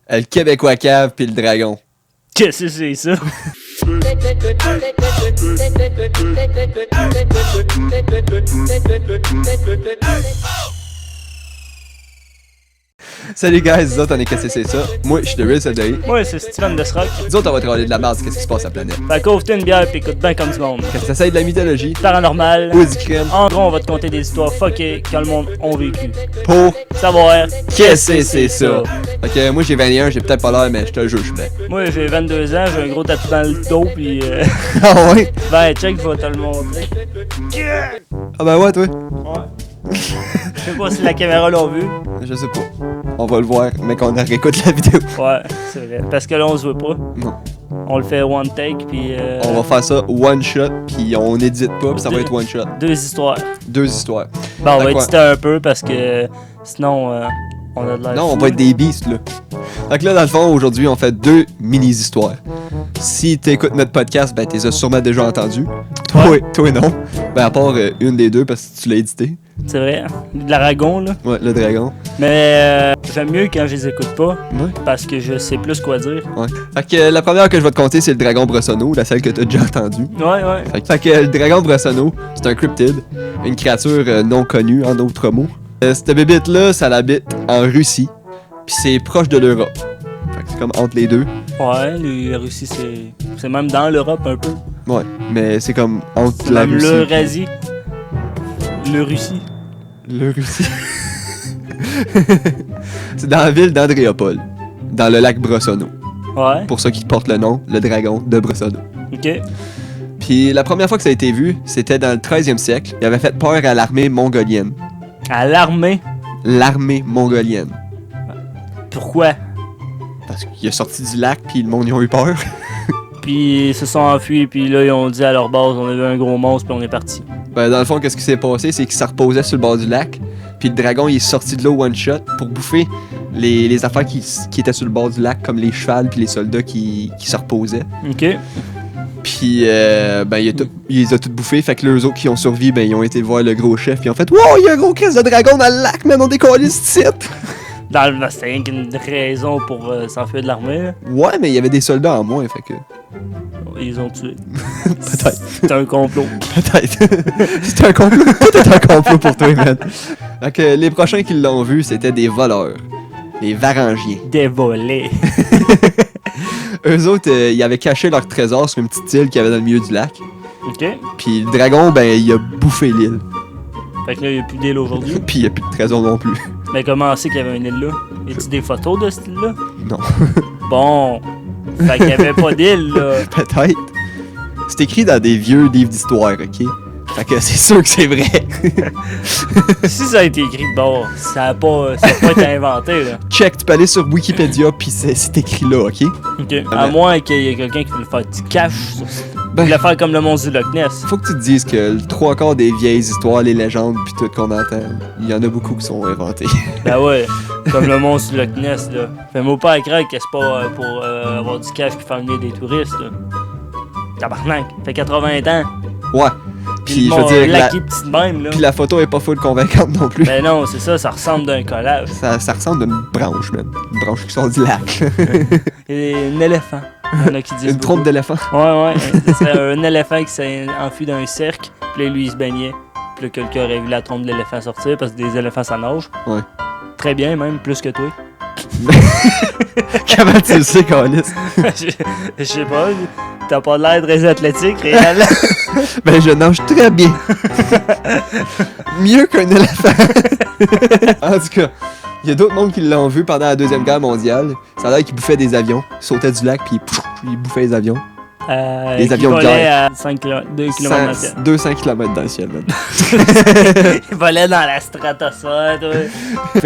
Le Québécois cave pis le dragon. Qu'est-ce que c'est ça? Salut guys, nous autres on est Qu'est-ce que c'est ça? Moi je suis de Real Soleil. Moi, c'est Steven Desrock. Nous autres on va te parler de la merde, qu'est-ce qui se passe sur la planète. Fait qu'ouvre-toi une bière pis écoute bien comme du monde. Qu'est-ce que ça de la mythologie? Paranormal. Ou du crime? En gros, on va te conter des histoires fuckées que le monde a vécu. Pour Savoir. Qu'est-ce que c'est ça? Ok, moi j'ai 21, j'ai peut-être pas l'air, mais je te le jure, je suis bien. Moi, j'ai 22 ans, j'ai un gros tatou dans le dos pis Ah ouais? ben, check, je vais te le montrer. Ah ben ouais, toi? Ouais. Je sais pas si la caméra l'a vu. Je sais pas. On va le voir, mais qu'on réécoute la vidéo. Ouais, c'est vrai. Parce que là, on se voit pas. Non. On le fait one take pis On va faire ça one shot, puis on édite pas, puis ça va être one shot. 2 histoires. 2 histoires. Ben, on va Fait quoi? éditer un peu parce que sinon, on a de l'air. Non, on fou, va être des beasts, là. Fait que là, dans le fond, aujourd'hui, on fait 2 mini-histoires. Si t'écoutes notre podcast, ben, t'es sûrement déjà entendu. Toi, non. Ben, à part une des deux, parce que tu l'as édité. C'est vrai. De l'aragon, là. Ouais, le dragon. Mais j'aime mieux quand je les écoute pas. Ouais. Parce que je sais plus quoi dire. Ouais. Fait que la première que je vais te conter, c'est le dragon Bressonneau, la celle que t'as déjà entendue. Ouais, ouais. Fait que le dragon Bressonneau, c'est un cryptide, une créature non connue, en d'autres mots. Cette bébite-là, ça l'habite en Russie, pis c'est proche de l'Europe. Fait que c'est comme entre les deux. Ouais, la Russie, c'est même dans l'Europe un peu. Ouais, mais c'est comme entre la Même Russie. l'Eurasie. Le Russie. Le Russie. C'est dans la ville d'Andréopole, dans le lac Bressonneau. Ouais. Pour ça qui porte le nom, le dragon de Bressonneau. Ok. Puis la première fois que ça a été vu, c'était dans le 13e siècle. Il avait fait peur à l'armée mongolienne. À l'armée. L'armée mongolienne. Pourquoi? Parce qu'il est sorti du lac, puis le monde, ils ont eu peur. Puis ils se sont enfuis, puis là, ils ont dit à leur base, on a vu un gros monstre, puis on est parti. Ben, dans le fond, qu'est-ce qui s'est passé, c'est qu'il se reposait sur le bord du lac, puis le dragon, il est sorti de l'eau one shot pour bouffer les affaires qui étaient sur le bord du lac, comme les chevals puis les soldats qui se reposaient. Ok. Puis, ben, il les a toutes bouffés, fait que les autres qui ont survécu, ben, ils ont été voir le gros chef, puis ils ont fait « Wow, il y a un gros crise de dragon dans le lac, man, on décolle ce site! » C'était rien qu'une raison pour s'enfuir de l'armée, là. Ouais, mais il y avait des soldats en moins, fait que... Ils ont tué. Peut-être. C'est un complot. Peut-être. C'était un complot. Tout est un complot pour toi, man. Fait que les prochains qui l'ont vu, c'était des voleurs. Les Varangiens. Des volets. Eux autres, ils avaient caché leur trésor sur une petite île qu'il y avait dans le milieu du lac. Ok. Puis le dragon, ben, il a bouffé l'île. Fait que là, il n'y a plus d'île aujourd'hui. Puis il n'y a plus de trésor non plus. Mais comment on sait qu'il y avait une île là? Y a-tu des photos de cette île-là? Non. Bon. Fait qu'il n'y avait pas d'île, là. Peut-être. C'est écrit dans des vieux livres d'histoire, ok? Fait que c'est sûr que c'est vrai. Si ça a été écrit de bord, ça a pas été inventé, là. Check, tu peux aller sur Wikipédia, puis c'est écrit là, ok? Ok. À moins qu'il y ait quelqu'un qui veut faire du cash sur ça. Ben- Il voulait faire comme le monstre du Loch Ness. Faut que tu te dises que le 3/4 des vieilles histoires, les légendes, puis tout qu'on entend, il y en a beaucoup qui sont inventés. Ben ouais, comme le monstre du Loch Ness, là. Fais-moi pas croire que c'est pas pour avoir du cash puis faire venir des touristes, là. Tabarnak, fait 80 ans. Ouais. Puis je veux mon dire, lac est petit de même, là. puis la photo est pas full convaincante non plus. Ben non, c'est ça ressemble d'un collage. Ça ressemble à une branche, man. Une branche qui sort du lac. Et un éléphant. Il y en a qui disent Une trompe beaucoup. d'éléphant. Ouais, ce serait un éléphant qui s'est enfui d'un cercle, puis là, lui, il se baignait. Puis là, quelqu'un aurait vu la trompe de l'éléphant sortir, parce que des éléphants, ça nage. Ouais. Très bien, même, plus que toi. Comment tu le sais, Calis? Je sais pas, t'as pas l'air très athlétique, réel. Ben, je nage très bien. Mieux qu'un éléphant. En tout cas, il y a d'autres mondes qui l'ont vu pendant la Deuxième Guerre mondiale. Ça a l'air qu'ils bouffaient des avions. Ils sautaient du lac, puis ils bouffaient les avions. Les avions de guerre. À 2 km 200 km dans le ciel, man. Ils volaient dans la stratosphère, toi.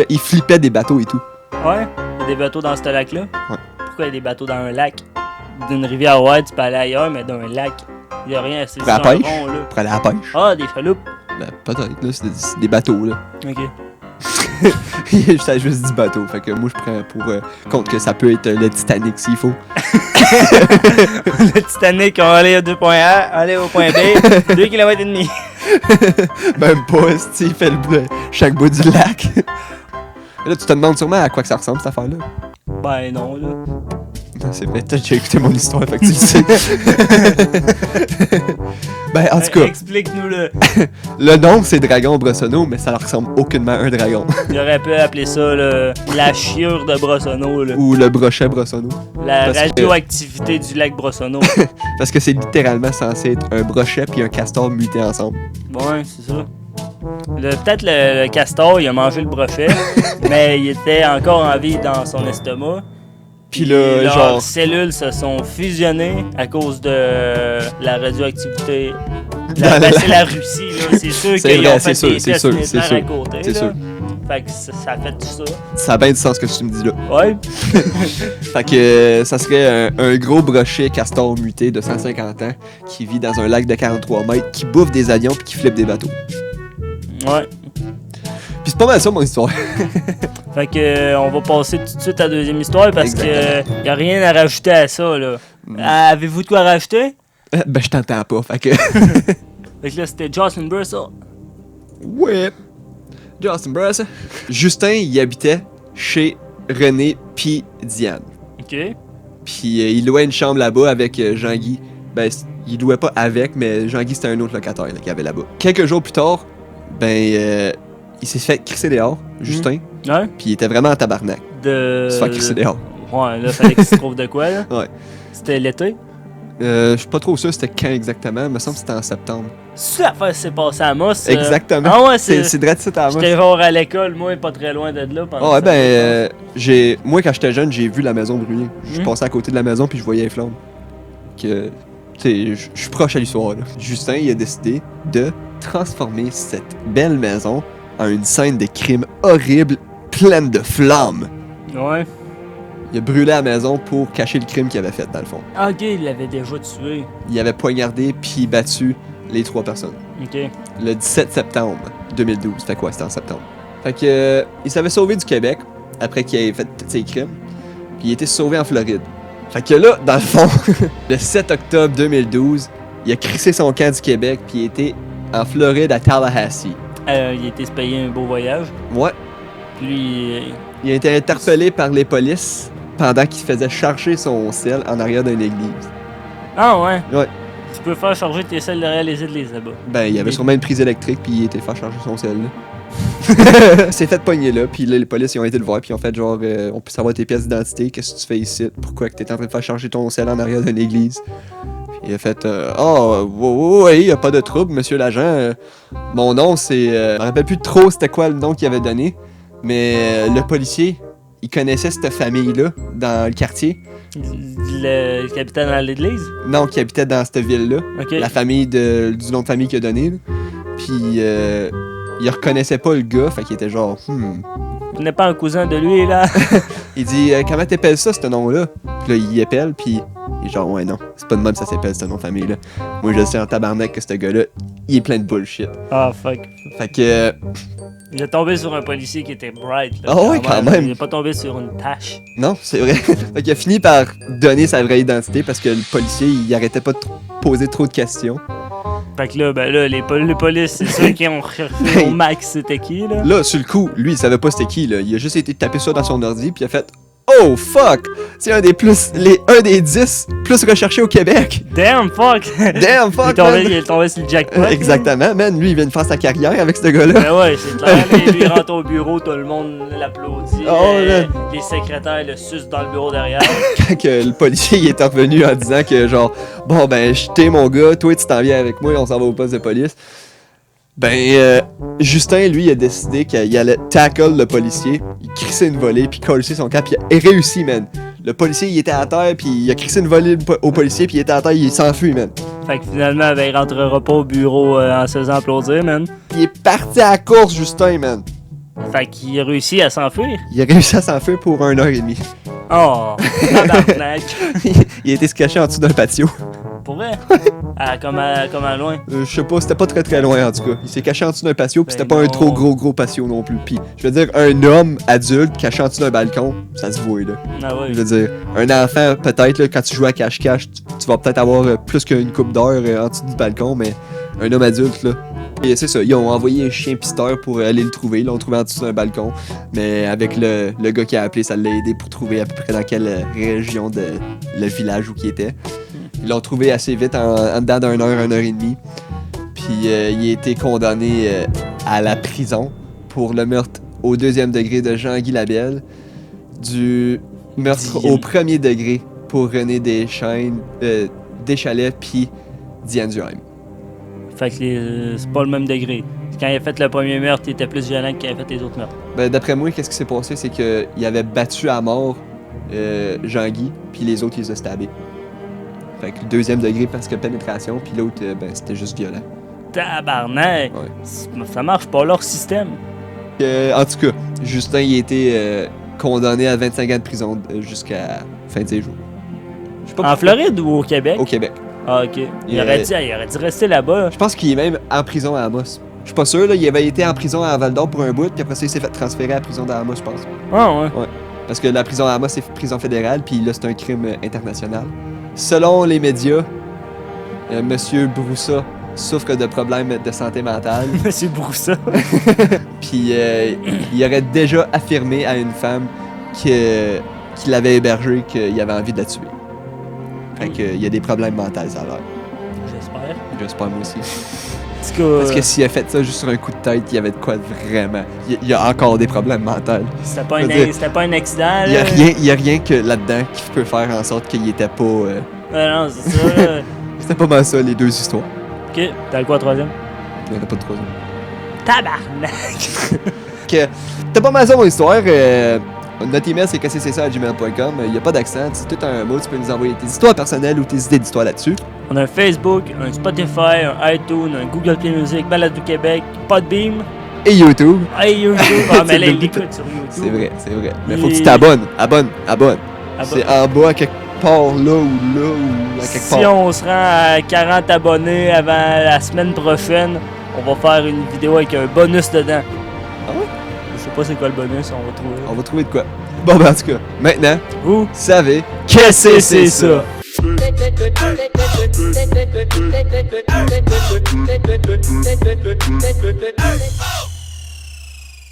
Ils flippaient des bateaux et tout. Ouais, il y a des bateaux dans ce lac-là. Ouais. Pourquoi il y a des bateaux dans un lac? D'une rivière, ouais, tu peux aller ailleurs, mais dans un lac, il y a rien. C'est Pour la juste un pêche? rond, là. Pour aller à la pêche. Ah, des chaloupes. Ben, peut-être, là, c'est des bateaux, là. Ok. Ça juste dit bateau, fait que moi je prends pour compte que ça peut être le Titanic s'il faut. Le Titanic, on va aller au 2 point A, aller au point B, 2 km et demi. Même pas, il fait chaque bout du lac. Là, tu te demandes sûrement à quoi que ça ressemble cette affaire-là. Ben non, là. Non, c'est vrai, t'as déjà écouté mon histoire, fait que tu le sais. Ben, en tout cas, Explique-nous-le. le nom, c'est Dragon Brossonneau, mais ça leur ressemble aucunement à un dragon. J'aurais pu appeler ça la chiure de Brossonneau, là. Ou le brochet Brossonneau. La parce radioactivité du lac Brossonneau. Parce que c'est littéralement censé être un brochet puis un castor mutés ensemble. Ouais, c'est ça. Peut-être le castor, il a mangé le brochet, mais il était encore en vie dans son estomac. Puis là, leurs genre... cellules se sont fusionnées à cause de la radioactivité. Dans C'est la Russie, là. C'est sûr C'est qu'ils vrai, ont fait c'est des sûr, tests c'est sûr, nucléaires c'est à sûr. côté. C'est là. sûr. Fait que ça a fait tout ça. Ça a bien du sens ce que tu me dis là. Ouais. Fait que ça serait un gros brochet castor muté de 150 ans qui vit dans un lac de 43 mètres, qui bouffe des avions puis qui flippe des bateaux. Ouais. Puis c'est pas mal ça mon histoire. Fait que on va passer tout de suite à la deuxième histoire parce que Exactement. y a rien à rajouter à ça, là. Avez-vous de quoi rajouter? Ben je t'entends pas, fait que... Fait que là, c'était Justin Brussel. Ouais. Justin Brussel. Justin, il habitait chez René puis Diane. OK. Puis il louait une chambre là-bas avec Jean-Guy. Ben, il louait pas avec, mais Jean-Guy, c'était un autre locataire là, qu'il y avait là-bas. Quelques jours plus tard, ben, il s'est fait crisser dehors, Justin. Ouais? Puis il était vraiment en tabarnak. De... Il se fait crisser dehors. Ouais, là, fallait qu'il se trouve de quoi, là? Ouais. C'était l'été? Je suis pas trop sûr c'était quand exactement, il me semble que c'était en septembre. C'est l'affaire qui s'est passée à Amos? Exactement. Ah ouais, C'est direct ça à moi. J'étais genre à l'école, moi, pas très loin de là. Pendant Ouais, ça. moi quand j'étais jeune, j'ai vu la maison brûler. Je passais à côté de la maison puis je voyais les flammes. Que, tu sais, je suis proche à l'histoire là. Justin, il a décidé de transformer cette belle maison en une scène de crime horrible, pleine de flammes. Ouais. Il a brûlé la maison pour cacher le crime qu'il avait fait dans le fond. Ah, ok, il l'avait déjà tué. Il avait poignardé puis battu les 3 personnes. Ok. Le 17 septembre 2012. Fait quoi, c'était en septembre. Fait que il s'avait sauvé du Québec après qu'il ait fait tous ses crimes. Puis il était sauvé en Floride. Fait que là, dans le fond, le 7 octobre 2012, il a crissé son camp du Québec puis il était en Floride à Tallahassee. Il était se payer un beau voyage. Ouais. Puis lui, Il a été interpellé par les polices pendant qu'il faisait charger son sel en arrière d'une église. Ah ouais? Ouais. Tu peux faire charger tes selles derrière les églises là-bas. Ben, il y avait sûrement une prise électrique puis il était fait charger son sel là. C'est fait pogner là, puis là, les polices ils ont été le voir puis ils ont fait genre on peut savoir tes pièces d'identité, qu'est-ce que tu fais ici, pourquoi que t'es en train de faire charger ton sel en arrière d'une église. Puis il a fait oui, y a pas de trouble monsieur l'agent. Mon nom c'est je me rappelle plus trop c'était quoi le nom qu'il avait donné, mais le policier, il connaissait cette famille là dans le quartier. Le capitaine dans l'église? Non, qui habitait dans cette ville là. Ok. La famille du nom de famille qu'il a donné. Là. Puis il reconnaissait pas le gars, fait qu'il était genre Tu n'es pas un cousin de lui là? Il dit comment t'appelles ça ce nom-là? Puis là il appelle puis il est genre ouais non, c'est pas de même ça s'appelle ce nom de famille là. Moi je sais en tabarnak que ce gars-là, il est plein de bullshit. Ah fuck. Fait que Il est tombé sur un policier qui était bright là. Ah ouais, quand même. Il est pas tombé sur une tâche. non, c'est vrai. Fait qu'il a fini par donner sa vraie identité parce que le policier il arrêtait pas de poser trop de questions. Fait que là, ben là, les polices, c'est ceux qui ont recherché au max c'était qui là? Là, sur le coup, lui, il savait pas c'était qui, là. Il a juste été taper ça dans son ordi, puis il a fait Oh fuck! C'est un des 10 plus recherchés au Québec! Damn fuck! Damn fuck! Il est tombé sur le jackpot. Exactement, man. Lui, il vient de faire sa carrière avec ce gars-là. Ben ouais, c'est clair. Lui, il rentre au bureau, tout le monde l'applaudit. Les secrétaires le sucent dans le bureau derrière. Quand que le policier il est revenu en disant que, genre, bon, ben, j'étais mon gars, toi, tu t'en viens avec moi, on s'en va au poste de police. Ben, Justin, lui, il a décidé qu'il allait tackle le policier, il crissait une volée, puis collait son cap, puis il a réussi, man. Le policier, il était à terre, puis il a crissé une volée au policier, puis il était à terre, il s'enfuit, man. Fait que finalement, ben, il rentrera pas au bureau en se faisant applaudir, man. Il est parti à la course, Justin, man. Fait qu'il a réussi à s'enfuir. Il a réussi à s'enfuir pour 1h30. Oh, tabarnak. Il a été se cacher en dessous d'un patio. Pour vrai? Comment loin? Je sais pas, c'était pas très très loin en tout cas. Il s'est caché en dessous d'un patio, puis Ben c'était pas un non. trop gros patio non plus. Puis, je veux dire, un homme adulte caché en dessous d'un balcon, ça se voit là. Ah ouais. Je veux dire, un enfant, peut-être, là, quand tu joues à cache-cache, tu vas peut-être avoir plus qu'une coupe d'heure en dessous du balcon, mais un homme adulte, là, Et c'est ça, ils ont envoyé un chien pisteur pour aller le trouver. Ils l'ont trouvé en dessous d'un balcon. Mais avec le gars qui a appelé, ça l'a aidé pour trouver à peu près dans quelle région de le village où il était. Ils l'ont trouvé assez vite, en dedans d'une heure, 1h30. Puis il a été condamné à la prison pour le meurtre au 2e degré de Jean-Guy Labelle, du meurtre au 1er degré pour René Deschalets puis Diane Duhaime. Fait que c'est pas le même degré. Quand il a fait le premier meurtre, il était plus violent que quand il a fait les autres meurtres. Ben, d'après moi, qu'est-ce qui s'est passé, c'est qu'il avait battu à mort Jean-Guy, puis les autres, il les a stabés. Fait que le 2e degré parce que pénétration, puis l'autre, ben, c'était juste violent. Tabarnak! Ouais. Ça marche pas leur système. En tout cas, Justin, il a été condamné à 25 ans de prison jusqu'à fin de ses jours. Je sais pas En Floride ou au Québec? Au Québec. Ah, ok. Il aurait dû rester là-bas. Je pense qu'il est même en prison à Amos. Je suis pas sûr, là. Il avait été en prison à Val-d'Or pour un bout, puis après ça, il s'est fait transférer à la prison d'Amos, je pense. Ah, ouais. Ouais. Parce que la prison d'Amos, c'est prison fédérale, puis là, c'est un crime international. Selon les médias, Monsieur Broussa souffre de problèmes de santé mentale. Monsieur Broussa. Puis il aurait déjà affirmé à une femme qu'il avait hébergé qu'il avait envie de la tuer. Fait qu'il y a des problèmes mentaux, ça a l'air. J'espère. J'espère moi aussi. En tout cas, Parce que s'il a fait ça juste sur un coup de tête, il y avait de quoi vraiment. Il y a encore des problèmes mentaux. c'était pas un accident, Il là. y a rien que là-dedans qui peut faire en sorte qu'il était pas. Non, c'est ça, là. C'était pas mal ça, les deux histoires. Ok, t'as quoi, 3e? Il n'y en a pas de troisième. Tabarnak! T'as pas mal ça, mon histoire. Notre email, c'est kccsa@gmail.com. Il n'y a pas d'accent. Si tu as un mot, tu peux nous envoyer tes histoires personnelles ou tes idées d'histoire là-dessus. On a un Facebook, un Spotify, un iTunes, un Google Play Music, Balado Québec, Podbeam. Et YouTube. Hey, YouTube! Ah, mais là, il l'écoute sur YouTube. C'est vrai, c'est vrai. Mais faut que tu t'abonnes. Abonne. C'est en bas, à quelque part, là ou à quelque Si part. on se rend à 40 abonnés avant la semaine prochaine, on va faire une vidéo avec un bonus dedans. Ah ouais? Je sais pas c'est quoi le bonus, on va trouver. On va trouver de quoi. Bon, ben, en tout cas, maintenant, Vous savez qu'est-ce que c'est ça? ça?